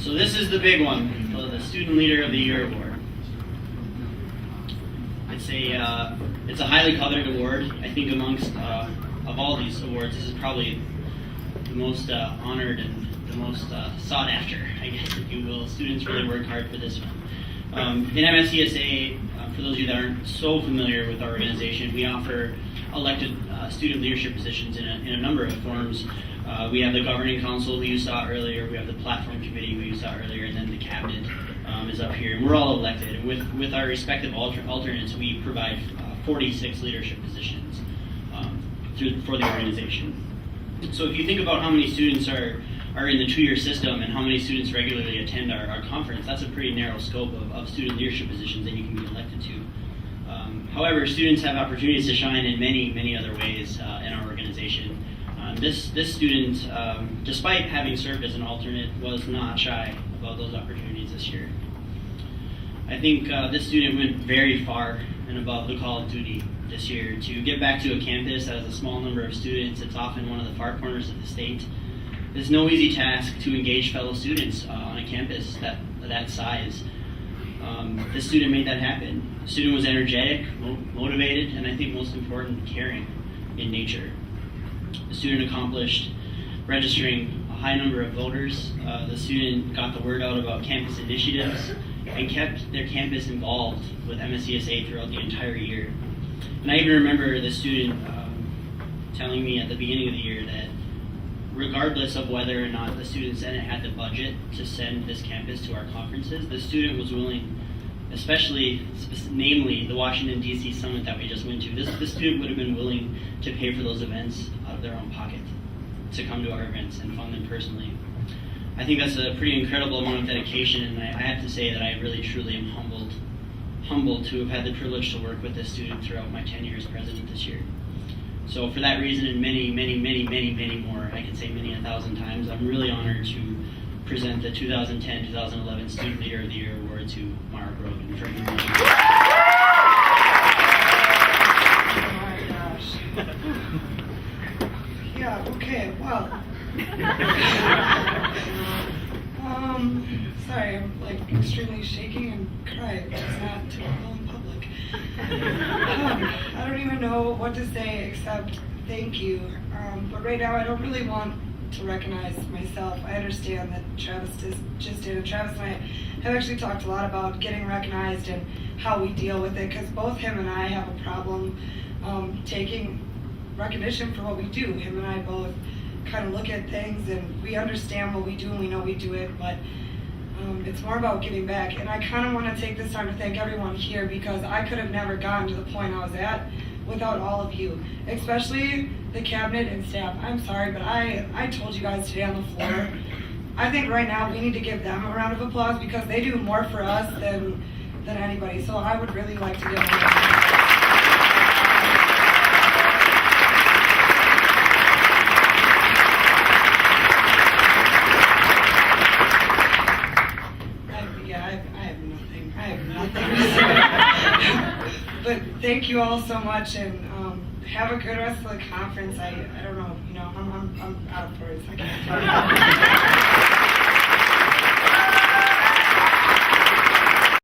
So this is the big one, the Student Leader of the Year award. It's a highly coveted award. I think amongst of all these awards, this is probably the most honored and the most sought after, I guess, if you will. Students really work hard for this one. In MSCSA, for those of you that aren't so familiar with our organization, we offer elected student leadership positions in a number of forms. We have the governing council, who you saw earlier. We have the platform committee, who you saw earlier, and then the cabinet is up here. And we're all elected. And with our respective alternates, we provide 46 leadership positions for the organization. So if you think about how many students are in the two-year system and how many students regularly attend our conference, that's a pretty narrow scope of student leadership positions that you can be elected to. However, students have opportunities to shine in many other ways in our organization. This student, despite having served as an alternate, was not shy about those opportunities this year. I think this student went very far and above the call of duty this year to get back to a campus that has a small number of students. It's often one of the far corners of the state. It's no easy task to engage fellow students on a campus that size. This student made that happen. The student was energetic, motivated, and I think most important, caring in nature. The student accomplished registering a high number of voters. The student got the word out about campus initiatives and kept their campus involved with MSCSA throughout the entire year. And I even remember the student telling me at the beginning of the year that regardless of whether or not the Student Senate had the budget to send this campus to our conferences, the student was willing, namely the Washington, D.C. summit that we just went to, this student would have been willing to pay for those events out of their own pocket to come to our events and fund them personally. I think that's a pretty incredible amount of dedication, and I have to say that I really truly am humbled to have had the privilege to work with this student throughout my tenure as president this year. So for that reason and many more, I can say many 1,000 times, I'm really honored to present the 2010-2011 Student Leader of the Year Award to Mara Brogan for Vermilion. Oh my gosh. Yeah, okay, well. Sorry, I'm like extremely shaking and crying, which is not typical in public. I don't even know what to say except thank you. But right now I don't really want to recognize myself. I understand that Travis just did, and Travis and I have actually talked a lot about getting recognized and how we deal with it, because both him and I have a problem taking recognition for what we do. Him and I both kind of look at things and we understand what we do and we know we do it, but it's more about giving back. And I kind of want to take this time to thank everyone here, because I could have never gotten to the point I was at without all of you, especially the cabinet and staff. I'm sorry, but I told you guys today on the floor, I think right now we need to give them a round of applause, because they do more for us than anybody. So I would really like to give them But thank you all so much, and have a good rest of the conference. I don't know, I'm out of words. I can't.